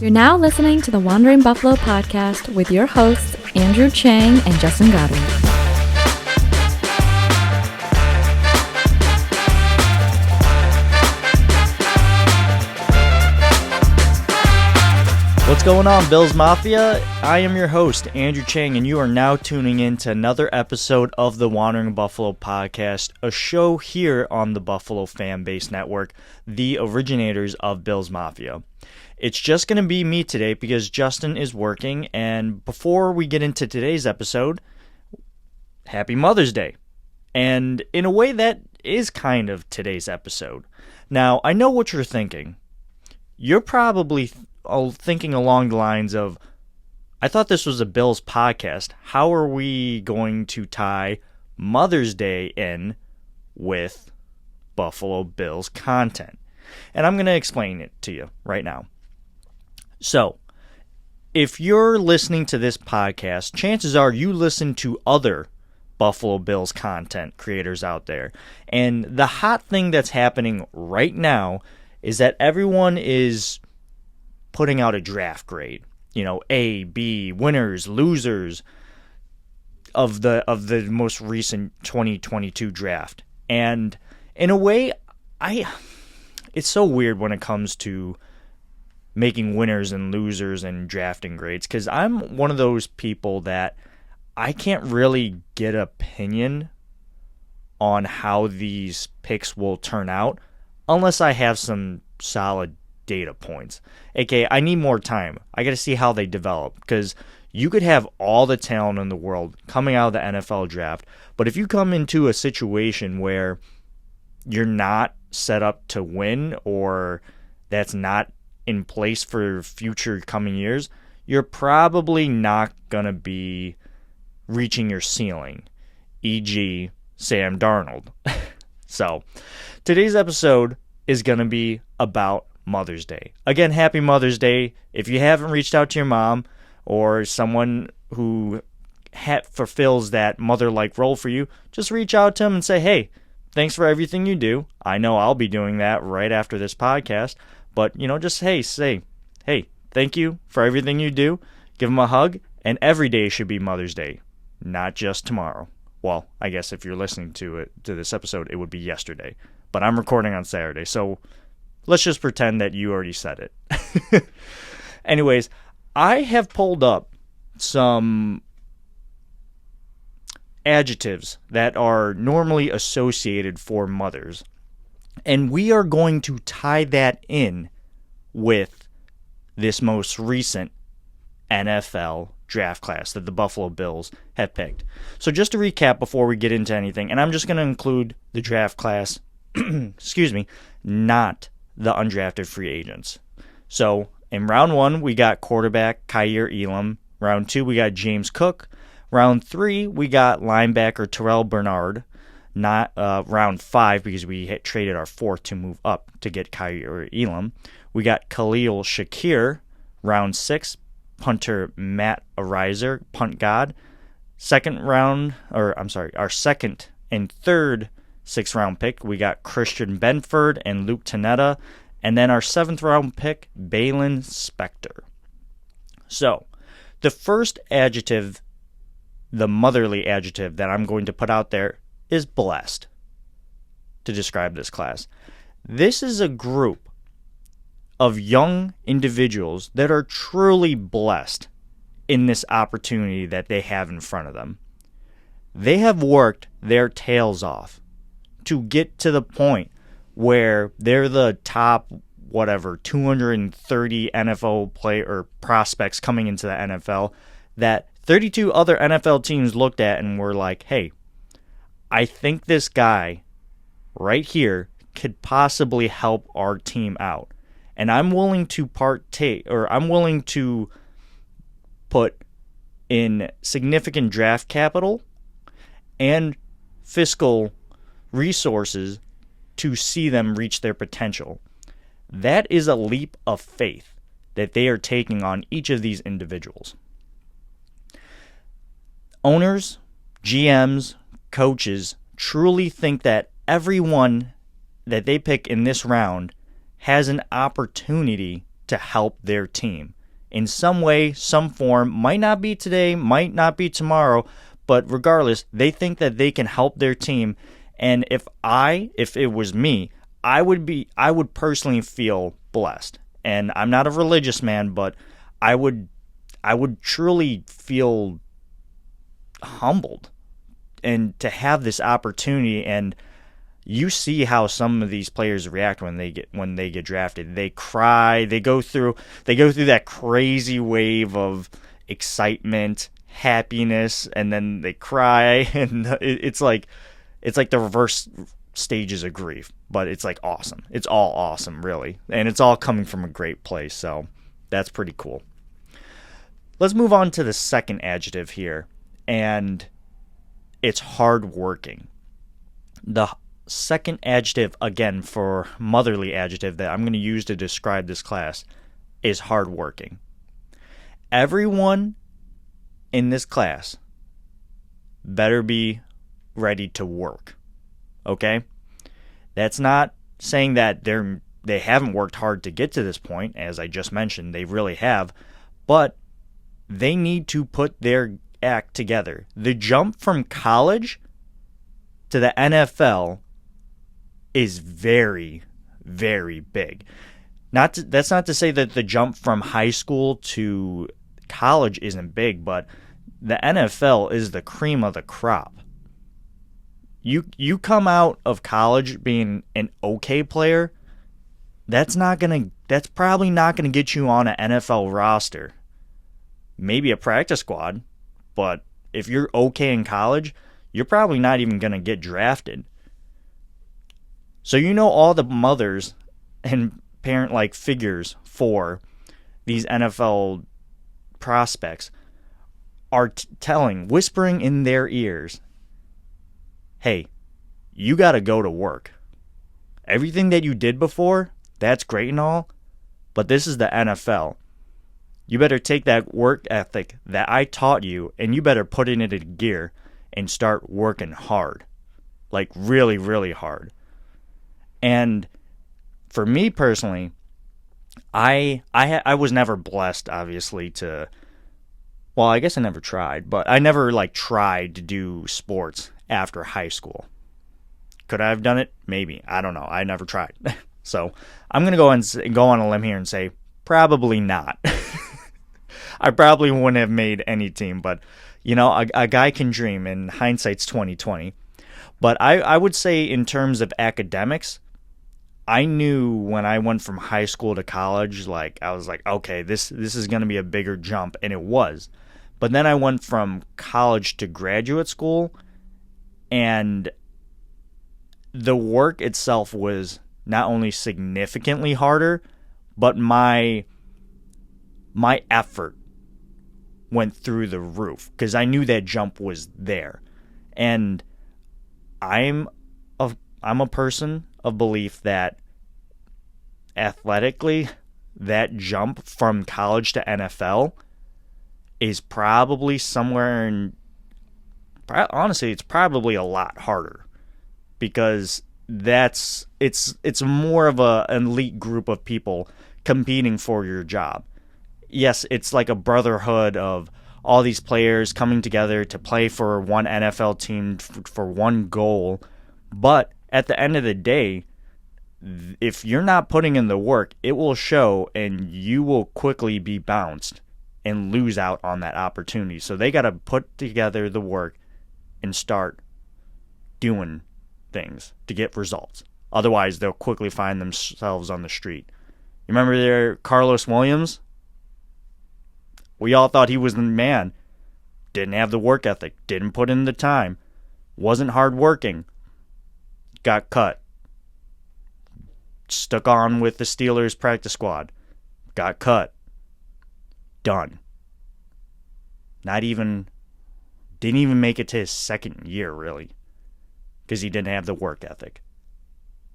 You're now listening to the Wandering Buffalo podcast with your hosts, Andrew Chang and Justin Godwin. What's going on, Bills Mafia? I am your host, Andrew Chang, and you are now tuning in to another episode of the Wandering Buffalo podcast, a show here on the Buffalo FAMBase network, the originators of Bills Mafia. It's just going to be me today because Justin is working, and before we get into today's episode, happy Mother's Day. And in a way, that is kind of today's episode. Now, I know what you're thinking. You're probably thinking along the lines of, I thought this was a Bills podcast. How are we going to tie Mother's Day in with Buffalo Bills content? And I'm going to explain it to you right now. So, if you're listening to this podcast, chances are you listen to other Buffalo Bills content creators out there. And the hot thing that's happening right now is that everyone is putting out a draft grade. You know, A, B, winners, losers of the most recent 2022 draft. And in a way, it's so weird when it comes to making winners and losers and drafting grades, because I'm one of those people that I can't really get an opinion on how these picks will turn out unless I have some solid data points. AKA, I need more time. I got to see how they develop, because you could have all the talent in the world coming out of the NFL draft, but if you come into a situation where you're not set up to win, or that's not in place for future coming years, you're probably not going to be reaching your ceiling, e.g. Sam Darnold. So, today's episode is going to be about Mother's Day. Again, happy Mother's Day. If you haven't reached out to your mom or someone who fulfills that mother-like role for you, just reach out to them and say, hey, thanks for everything you do. I know I'll be doing that right after this podcast. But, just say, hey, thank you for everything you do. Give them a hug. And every day should be Mother's Day, not just tomorrow. Well, I guess if you're listening to this episode, it would be yesterday. But I'm recording on Saturday, so let's just pretend that you already said it. Anyways, I have pulled up some adjectives that are normally associated for mothers, and we are going to tie that in with this most recent NFL draft class that the Buffalo Bills have picked. So just to recap before we get into anything, and I'm just going to include the draft class, not the undrafted free agents. So in round 1, we got quarterback Kaiir Elam. Round 2, we got James Cook. Round 3, we got linebacker Terrell Bernard. Not round 5, because we had traded our 4th to move up to get Kaiir Elam. We got Khalil Shakir. Round 6, punter Matt Arizer, punt god. Our second and third 6th round pick, we got Christian Benford and Luke Tanetta. And then our 7th round pick, Balin Spector. So, the first adjective, the motherly adjective that I'm going to put out there, is blessed to describe this class. This is a group of young individuals that are truly blessed in this opportunity that they have in front of them. They have worked their tails off to get to the point where they're the top, 230 NFL player prospects coming into the NFL, that 32 other NFL teams looked at and were like, hey, I think this guy right here could possibly help our team out. And I'm willing to put in significant draft capital and fiscal resources to see them reach their potential. That is a leap of faith that they are taking on each of these individuals. Owners, GMs, coaches truly think that everyone that they pick in this round has an opportunity to help their team in some way, some form. Might not be today, might not be tomorrow, but regardless, they think that they can help their team. And if it was me, I would personally feel blessed. And I'm not a religious man, but I would truly feel humbled and to have this opportunity. And you see how some of these players react when they get drafted. They cry, they go through that crazy wave of excitement, happiness, and then they cry, and it's like the reverse stages of grief, but it's like awesome. It's all awesome, really, and it's all coming from a great place, so that's pretty cool. Let's move on to the second adjective here, and it's hardworking. The second adjective, again, for motherly adjective that I'm going to use to describe this class is hardworking. Everyone in this class better be ready to work. Okay? That's not saying that they haven't worked hard to get to this point. As I just mentioned, they really have. But they need to put their act together. The jump from college to the NFL is very, very big. That's not to say that the jump from high school to college isn't big, but the NFL is the cream of the crop. You come out of college being an okay player, that's probably not gonna get you on an NFL roster. Maybe a practice squad, but if you're okay in college, you're probably not even gonna get drafted. So all the mothers and parent-like figures for these NFL prospects are whispering in their ears, hey, you got to go to work. Everything that you did before, that's great and all, but this is the NFL. You better take that work ethic that I taught you and you better put it into gear and start working hard. Like really, really hard. And for me personally, I was never blessed, obviously, to... Well, I guess I never tried, but I never tried to do sports after high school. Could I have done it? Maybe. I don't know. I never tried. So I'm going to go on a limb here and say probably not. I probably wouldn't have made any team, but a guy can dream, and hindsight's 20/20. But I would say in terms of academics, I knew when I went from high school to college, I was like, okay, this is going to be a bigger jump, and it was. But then I went from college to graduate school, and the work itself was not only significantly harder, but my effort went through the roof because I knew that jump was there. And I'm a person of belief that athletically, that jump from college to NFL is probably somewhere in... Honestly, it's probably a lot harder because it's more of an elite group of people competing for your job. Yes, it's like a brotherhood of all these players coming together to play for one NFL team for one goal. But at the end of the day, if you're not putting in the work, it will show and you will quickly be bounced and lose out on that opportunity. So they got to put together the work and start doing things to get results. Otherwise, they'll quickly find themselves on the street. You remember there, Carlos Williams? We all thought he was the man. Didn't have the work ethic. Didn't put in the time. Wasn't hardworking. Got cut. Stuck on with the Steelers practice squad. Got cut. Done. Didn't even make it to his second year, really. Because he didn't have the work ethic.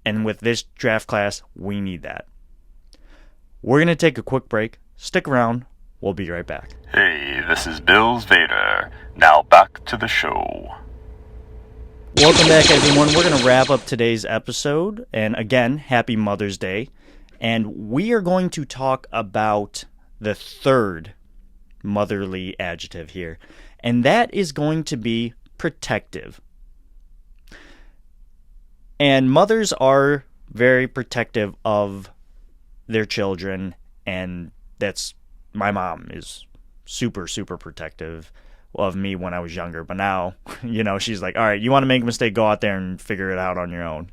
And with this draft class, we need that. We're going to take a quick break. Stick around. We'll be right back. Hey, this is Bills Vader. Now back to the show. Welcome back, everyone. We're going to wrap up today's episode. And again, happy Mother's Day. And we are going to talk about the third motherly adjective here, and that is going to be protective. And mothers are very protective of their children, and that's, my mom is super, super protective of me when I was younger. But now, she's like, all right, you want to make a mistake, go out there and figure it out on your own.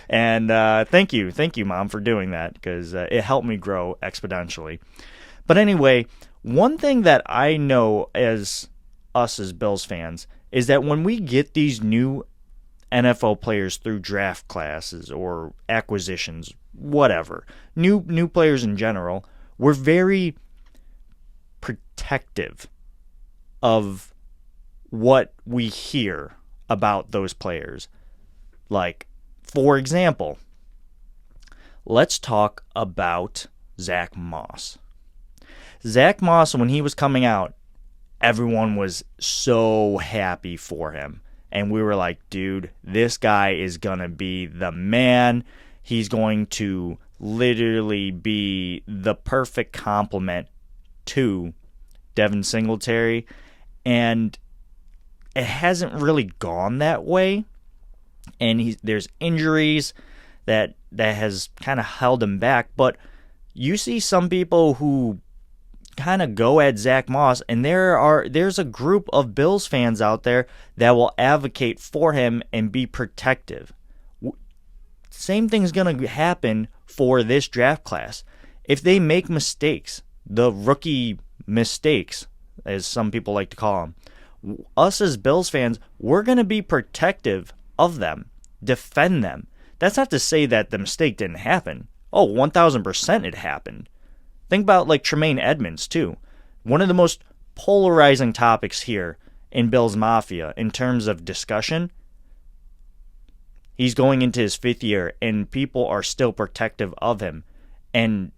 And thank you, Mom, for doing that, because it helped me grow exponentially. But anyway, one thing that I know as Bills fans is that when we get these new NFL players through draft classes or acquisitions, whatever, new players in general, we're very protective of what we hear about those players. Like, for example, let's talk about Zach Moss. Zach Moss, when he was coming out, everyone was so happy for him. And we were like, dude, this guy is going to be the man. He's going to literally be the perfect complement to Devin Singletary. And it hasn't really gone that way. And there's injuries that has kind of held him back. But you see some people who kind of go at Zach Moss, and there's a group of Bills fans out there that will advocate for him and be protective. Same thing's going to happen for this draft class. If they make mistakes, the rookie mistakes, as some people like to call them, us as Bills fans, we're going to be protective of them, defend them. That's not to say that the mistake didn't happen. Oh, 1,000% it happened. Think about like Tremaine Edmonds too. One of the most polarizing topics here in Bills Mafia in terms of discussion. He's going into his 5th year and people are still protective of him. And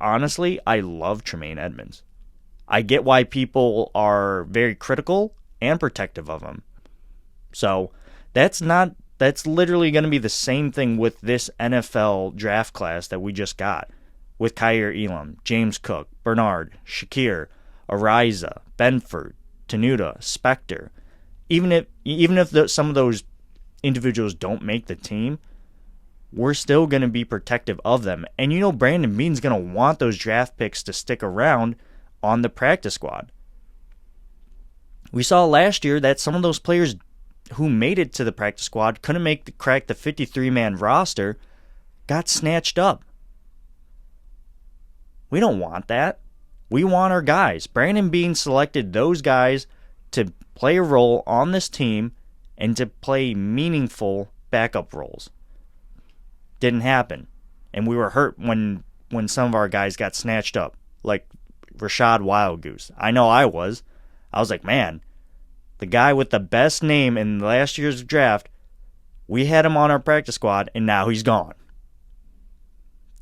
honestly, I love Tremaine Edmonds. I get why people are very critical and protective of him. So that's literally going to be the same thing with this NFL draft class that we just got. With Kaiir Elam, James Cook, Bernard, Shakir, Ariza, Benford, Tenuta, Spector. Even if some of those individuals don't make the team, we're still going to be protective of them. And Brandon Beane's going to want those draft picks to stick around on the practice squad. We saw last year that some of those players who made it to the practice squad couldn't crack the 53-man roster, got snatched up. We don't want that. We want our guys. Brandon Beane selected those guys to play a role on this team and to play meaningful backup roles. Didn't happen. And we were hurt when some of our guys got snatched up, like Rashad Wildgoose. I know I was. I was like, man, the guy with the best name in last year's draft, we had him on our practice squad, and now he's gone.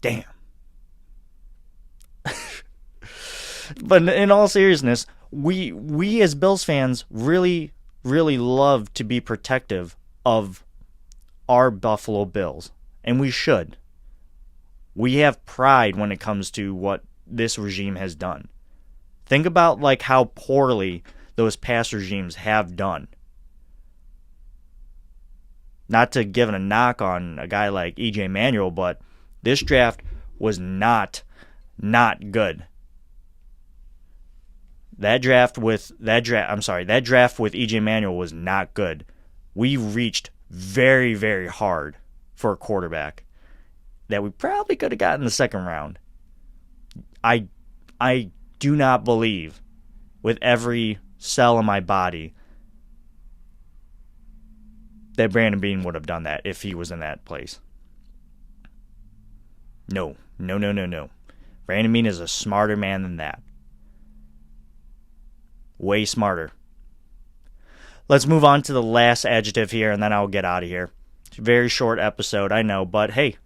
Damn. But in all seriousness, we as Bills fans really, really love to be protective of our Buffalo Bills, and we should. We have pride when it comes to what this regime has done. Think about like how poorly those past regimes have done. Not to give a knock on a guy like E.J. Manuel, but this draft was not good. That draft with E.J. Manuel was not good. We reached very, very hard for a quarterback that we probably could have gotten in the second round. I do not believe with every cell in my body that Brandon Beane would have done that if he was in that place. No. Brandon Beane is a smarter man than that. Way smarter. Let's move on to the last adjective here, and then I'll get out of here. It's a very short episode, I know, but hey,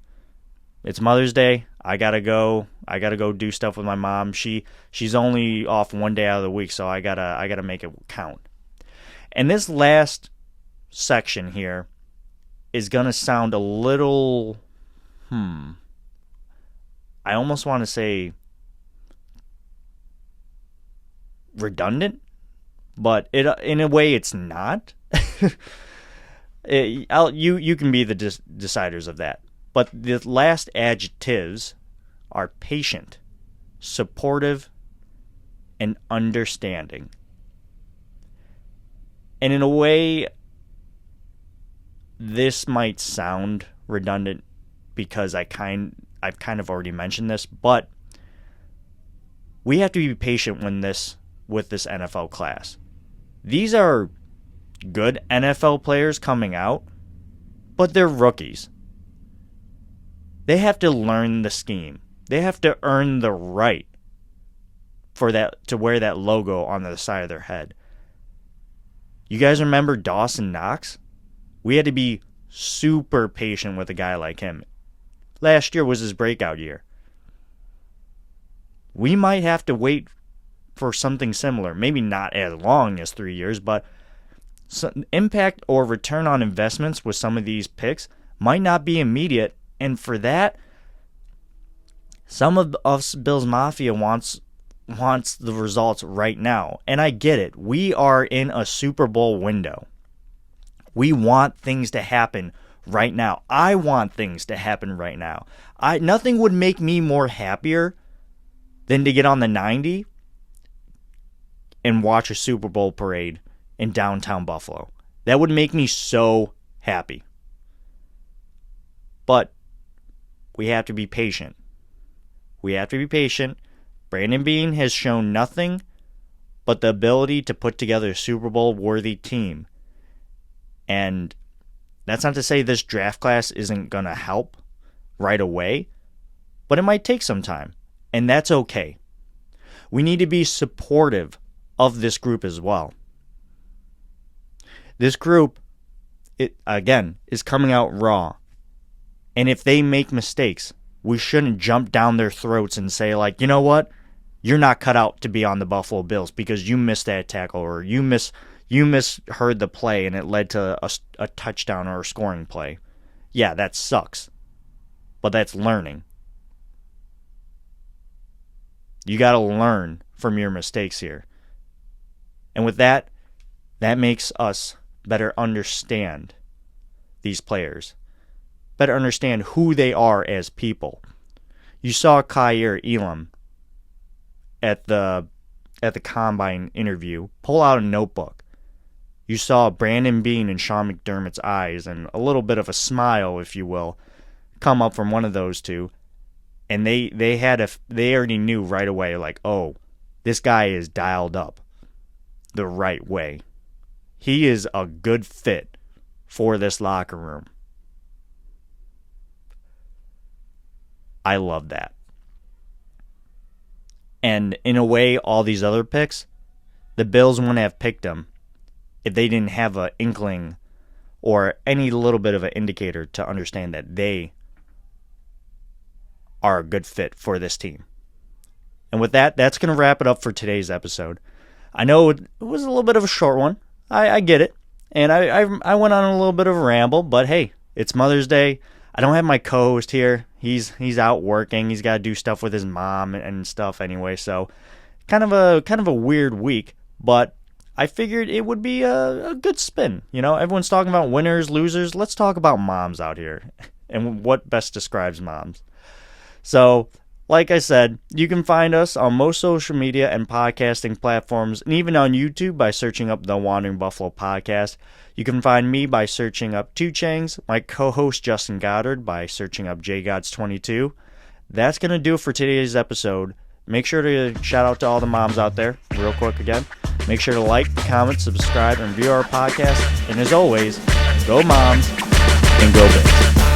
it's Mother's Day. I gotta go do stuff with my mom. She's only off one day out of the week, so I gotta make it count. And this last section here is gonna sound a little I almost want to say redundant, but in a way it's not. You can be the deciders of that. But the last adjectives are patient, supportive, and understanding. And in a way, this might sound redundant because I've kind of already mentioned this, but we have to be patient with this NFL class. These are good NFL players coming out, but they're rookies. They have to learn the scheme. They have to earn the right for that to wear that logo on the side of their head. You guys remember Dawson Knox? We had to be super patient with a guy like him. Last year was his breakout year. We might have to wait for something similar. Maybe not as long as 3 years, but some impact or return on investments with some of these picks might not be immediate. And for that, some of us Bills Mafia wants the results right now. And I get it. We are in a Super Bowl window. We want things to happen right now. I want things to happen right now. Nothing would make me more happier than to get on the 90 and watch a Super Bowl parade in downtown Buffalo. That would make me so happy. But we have to be patient. We have to be patient. Brandon Beane has shown nothing but the ability to put together a Super Bowl worthy team. And that's not to say this draft class isn't going to help right away, but it might take some time, and that's okay. We need to be supportive of this group as well. This group, is coming out raw. And if they make mistakes, we shouldn't jump down their throats and say, like, you know what? You're not cut out to be on the Buffalo Bills because you missed that tackle or you misheard the play and it led to a touchdown or a scoring play. Yeah, that sucks. But that's learning. You got to learn from your mistakes here. And with that makes us better understand these players. Better understand who they are as people. You saw Kaiir Elam at the Combine interview pull out a notebook. You saw Brandon Beane and Sean McDermott's eyes and a little bit of a smile, if you will, come up from one of those two. And they already knew right away, like, oh, this guy is dialed up the right way. He is a good fit for this locker room. I love that. And in a way, all these other picks, the Bills wouldn't have picked them if they didn't have an inkling or any little bit of an indicator to understand that they are a good fit for this team. And with that, that's going to wrap it up for today's episode. I know it was a little bit of a short one. I get it. And I went on a little bit of a ramble, but hey, it's Mother's Day. I don't have my co-host here. He's out working. He's got to do stuff with his mom and stuff anyway. So kind of a weird week, but I figured it would be a good spin. You know, everyone's talking about winners, losers. Let's talk about moms out here and what best describes moms. So, like I said, you can find us on most social media and podcasting platforms, and even on YouTube by searching up the Wandering Buffalo Podcast. You can find me by searching up Two Changs, my co-host Justin Goddard by searching up JGods22. That's going to do it for today's episode. Make sure to shout out to all the moms out there, real quick again. Make sure to like, comment, subscribe, and review our podcast. And as always, go moms and go Bills.